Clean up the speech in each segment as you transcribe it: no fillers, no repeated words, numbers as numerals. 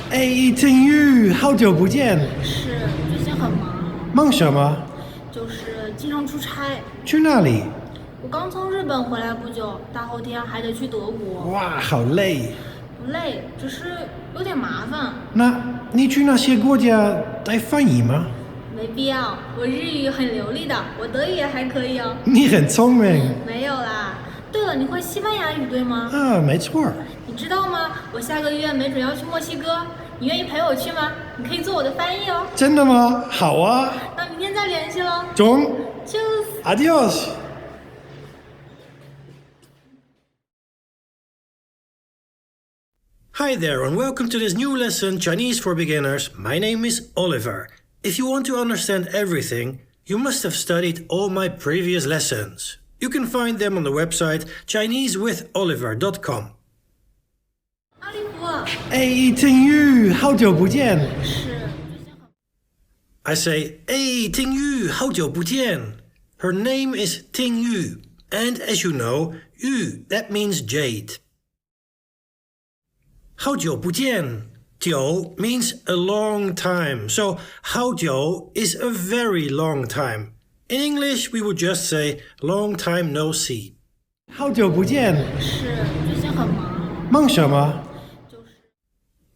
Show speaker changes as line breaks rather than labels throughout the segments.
哎，tin玉，好久不见，
是，最近很忙，
忙什么？
就是经常出差。
去哪里？
我刚从日本回来不久，大后天还得去德国。
哇，好累。
不累，只是有点麻烦。
那你去那些国家带翻译吗？
没必要，我日语很流利的，我德语也还可以哦。
你很聪明。
没有啦。对了，你会西班牙语对吗？
啊，没错。
你知道吗？我下个月没准要去墨西哥，你愿意陪我去吗？你可以做我的翻译哦。
真的吗？好啊。
那明天再联系喽。
中。
Tschüss。
Adios. Hi there and welcome to this new lesson, Chinese for Beginners. My name is Oliver. If you want to understand everything, you must have studied all my previous lessons. You can find them on the website ChineseWithOliver.com.
阿利弗。
哎，tin玉，好久不见。
是。
I say, hey, Ting Yu, 好久不见. Her name is Ting Yu, and as you know, Yu, that means jade. 好久不见, 久 means a long time, so 好久 is a very long time. In English, we would just say long time no see. 好久不见。
是，最近很忙。
忙什么？
就是。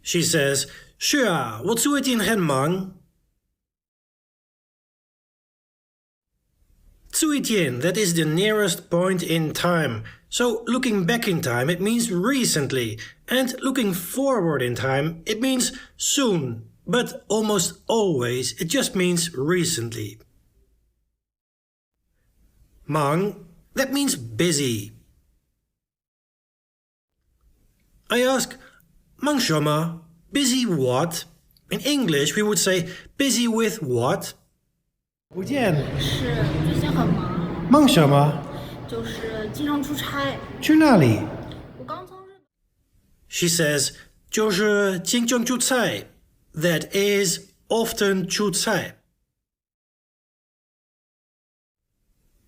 She says, 是啊，我最近很忙。最近, that is the nearest point in time. So looking back in time, it means recently. And looking forward in time, it means soon. But almost always, it just means recently. 忙, that means busy. I ask, 忙什么? Busy what? In English, we would say busy with what? 不见。
是，最近很忙。
忙什么？
就是经常出差。
去哪里？
我刚从日本。
She says, 就是经常出差. That is often 出差.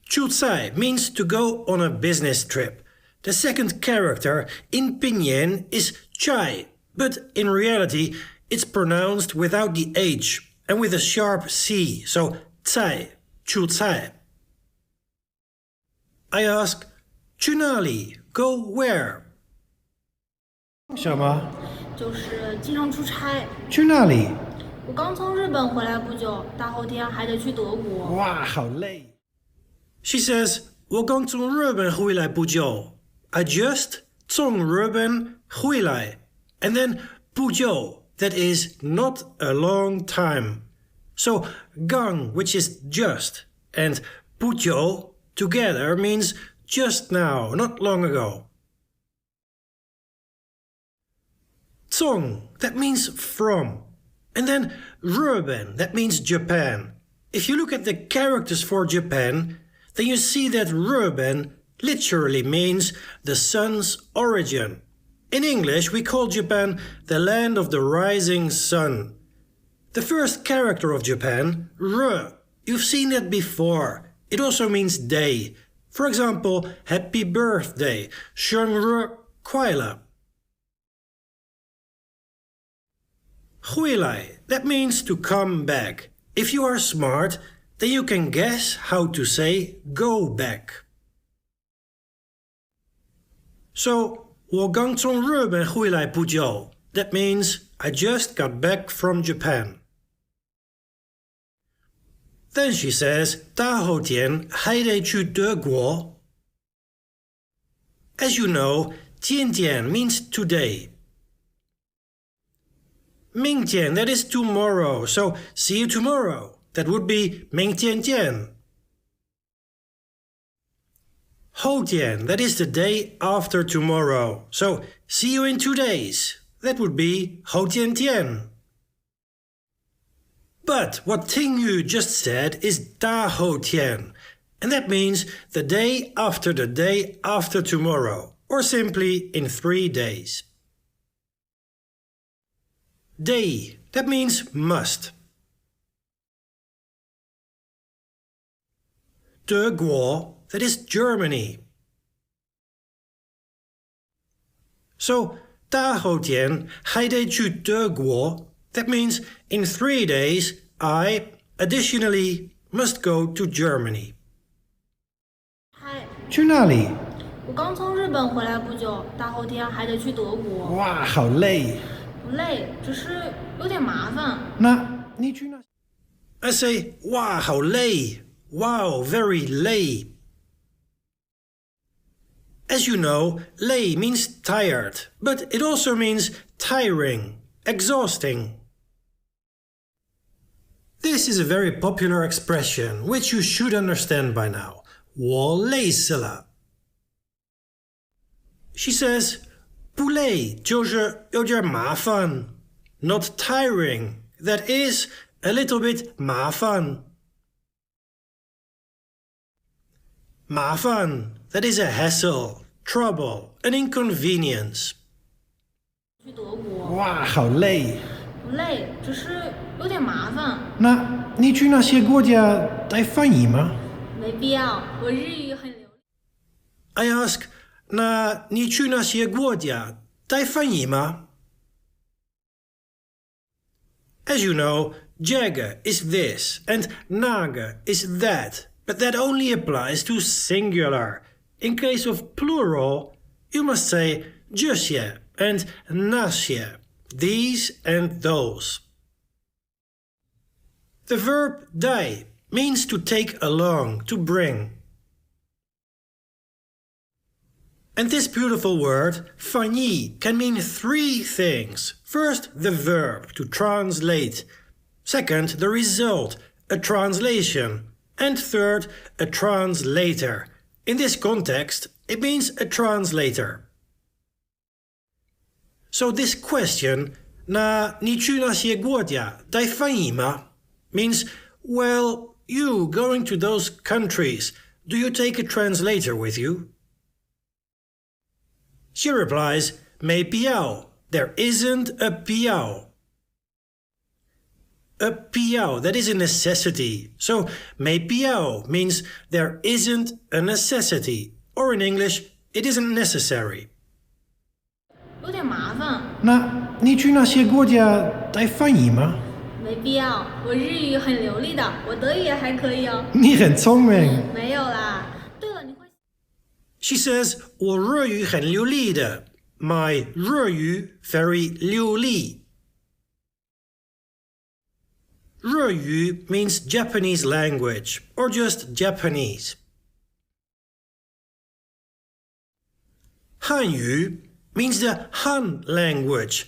出差 means to go on a business trip. The second character in pinyin is chai, but in reality it's pronounced without the H and with a sharp C, so 菜, 出差. I ask, 去哪里? Go where? 什么？
就是经常出差。
去哪里？
我刚从日本回来不久，大后天还得去德国。
哇，好累。She says, 我刚从日本回来不久. I just 从日本回来. And then 不久, that is not a long time. So, gang, which is just, and 不久, together means just now, not long ago. 从, that means from. And then 日本, that means Japan. If you look at the characters for Japan, then you see that 日本 literally means the sun's origin. In English, we call Japan the land of the rising sun. The first character of Japan, 日, you've seen that before. It also means day. For example, happy birthday, 生日快乐. 回来, that means to come back. If you are smart, then you can guess how to say go back. So, 我刚从日本回来不久. That means I just got back from Japan. Then she says, 大后天还得去德国. As you know, 今天 means today. 明天, that is tomorrow, so see you tomorrow. That would be 明天见. 后天, that is the day after tomorrow, so see you in 2 days. That would be 后天见. But what Ting Yu just said is 大后天, and that means the day after tomorrow, or simply in 3 days. Day, that means must. 德国, that is Germany. So, 大后天还得去德国. That means in 3 days I, additionally, must go to Germany.
嗨，
去哪里？
我刚从日本回来不久，大后天还得去德国。
哇，好累。
不累，只是有点麻烦。
那你去哪？ I say, 哇，好累. Wow, very 累. As you know, 累 means tired, but it also means tiring, exhausting. This is a very popular expression, which you should understand by now. 我累死了. She says, 不累就是有点麻烦. Not tiring, that is a little bit 麻烦. 麻烦, that is a hassle, trouble, an inconvenience.
去德国。
哇，好累。
不累，只是有点麻烦。
那你去那些国家带翻译吗？
没必要，我日语很流利。
I ask, 那你去那些国家带翻译吗？ As you know, 这个 is this and 那个 is that, but that only applies to singular. In case of plural, you must say 这些 and 那些, these and those. The verb 带 means to take along, to bring. And this beautiful word, 翻译, can mean 3 things. First, the verb, to translate. Second, the result, a translation. And third, a translator. In this context, it means a translator. So this question, 那你去那些国家带翻译吗? means, well, you going to those countries, do you take a translator with you? She replies, 没必要, there isn't a 必要. A 必要, that is a necessity. So 没必要 means there isn't a necessity, or in English, it isn't necessary.
有点麻烦。
那你去那些国家带翻译吗？
没必要，我日语很流利的，我德语也还可以哦。
你很聪明。
没有啦。对了，你会。
She says, 我日语很流利的. My 日语 very 流利. 日语 means Japanese language, or just Japanese. 汉语 means the Han language.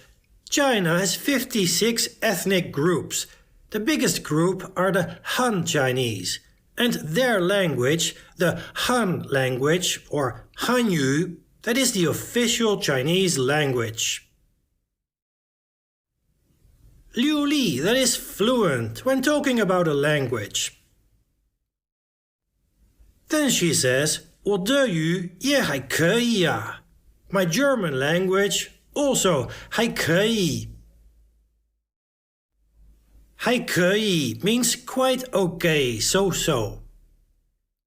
China has 56 ethnic groups. The biggest group are the Han Chinese. And their language, the Han language, or Hanyu, that is the official Chinese language. 流利, that is fluent when talking about a language. Then she says, 我德语也还可以啊. My German language also 还可以. 还可以 means quite okay, so-so.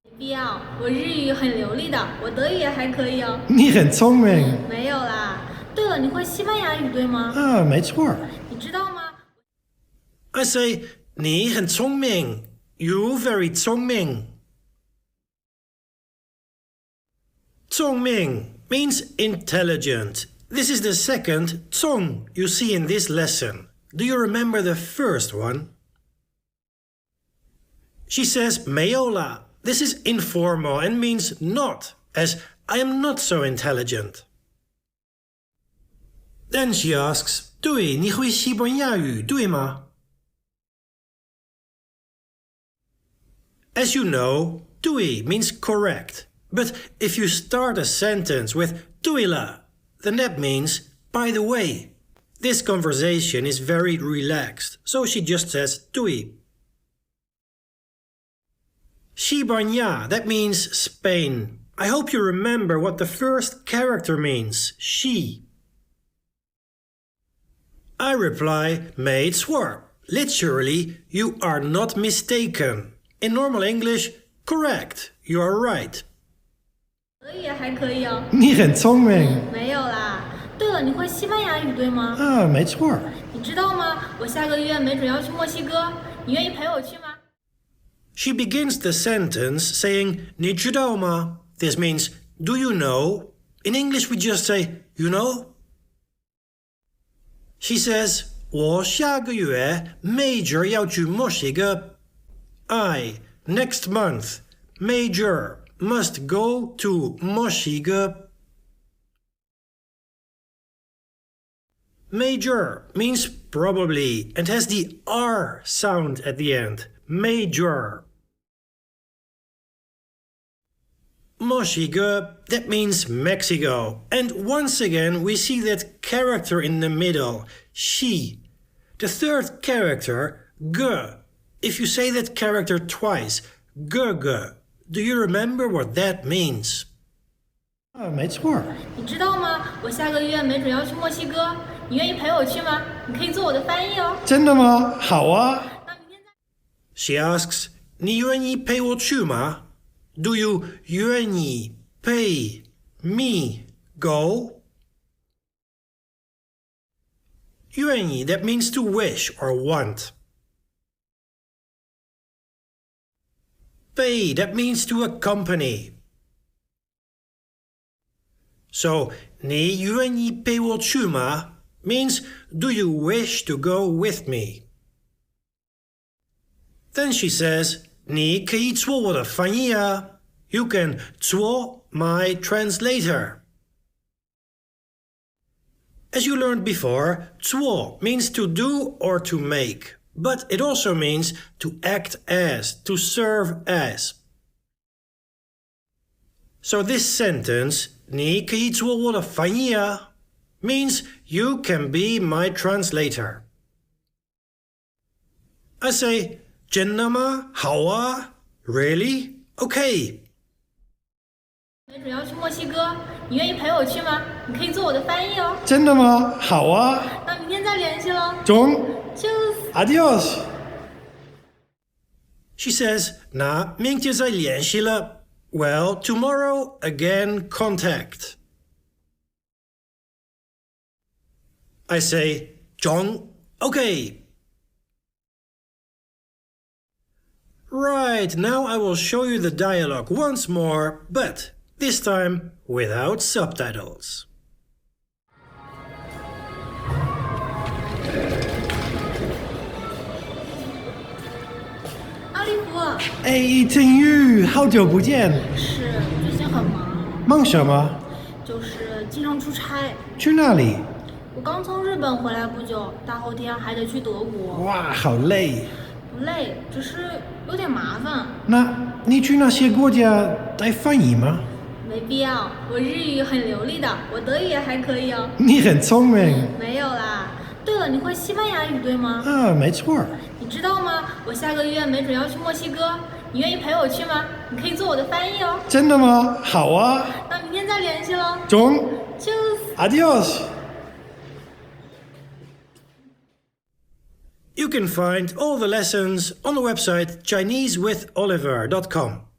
没必要，我日语很流利的，我德语也还可以哦。
你很聪明。
没有啦。对了，你会西班牙语对吗？
没错。
你知道吗？
I say, 你很聪明. You very 聪明. 聪明 means intelligent. This is the second 聪 you see in this lesson. Do you remember the first one? She says, 没有啦. This is informal and means not, as I am not so intelligent. Then she asks, 对，你会西班牙语，对吗? As you know, 对 means correct. But if you start a sentence with 对了, then that means, by the way. This conversation is very relaxed, so she just says 对. 西班牙, that means Spain. I hope you remember what the first character means, she. I reply, 没错. Literally, you are not mistaken. In normal English, correct, you are right.
德语也还可以哦。
你很聪明。
没有啦。对了。了，你会西班牙语对吗？
没错。
你知道吗？我下个月没准要去墨西哥，你愿意陪我去吗？
She begins the sentence saying 你知道吗? This means, do you know? In English we just say, you know? She says, 我下个月没准要去墨西哥. Next month, Major must go to 墨西哥. Major means probably and has the R sound at the end. Major. 墨西哥, that means Mexico. And once again we see that character in the middle, she. The third character, g. If you say that character twice, g. Do you remember what that means? 没错。
你知道吗？我下个月没准要去墨西哥，你愿意陪我去吗？你可以做我的翻译哦。
真的吗？好啊。
那明天再。
She asks, 你愿意陪我去吗? Do you 愿意陪 me go? 愿意, that means to wish or want. 陪, that means to accompany. So, 你愿意陪我去吗 means, do you wish to go with me? Then she says, 你可以做我的翻译啊 You can 做 my translator. As you learned before, 做 means to do or to make, but it also means to act as, to serve as. So this sentence, 你可以做我的翻译啊 means you can be my translator. I say, 真的吗？好啊 Really? Okay.
没准要去墨西哥，你愿意陪我去吗？你可以做我的翻译哦。
真的吗？好啊。
那明天再联系喽。
Tschüss. Adios. She says, 那明天再联系了 Well, tomorrow again contact. I say, John, okay. Right, now I will show you the dialogue once more, but this time without subtitles.
阿利弗，
哎，天宇，好久不见。
是最近很忙，
忙什么？
就是经常出差。
去哪里？
我刚从日本回来不久，大后天还得去德国。
哇，好累。
不累，只是有点麻烦。
那你去那些国家带翻译吗？
没必要，我日语很流利的，我德语也还可以哦。
你很聪明。
没有啦。对了，你会西班牙语对吗？
没错。
你知道吗？我下个月没准要去墨西哥，你愿意陪我去吗？你可以做我的翻译哦。
真的吗？好啊。
那明天再联系喽。
Tschüss. Adios. You can find all the lessons on the website ChineseWithOliver.com.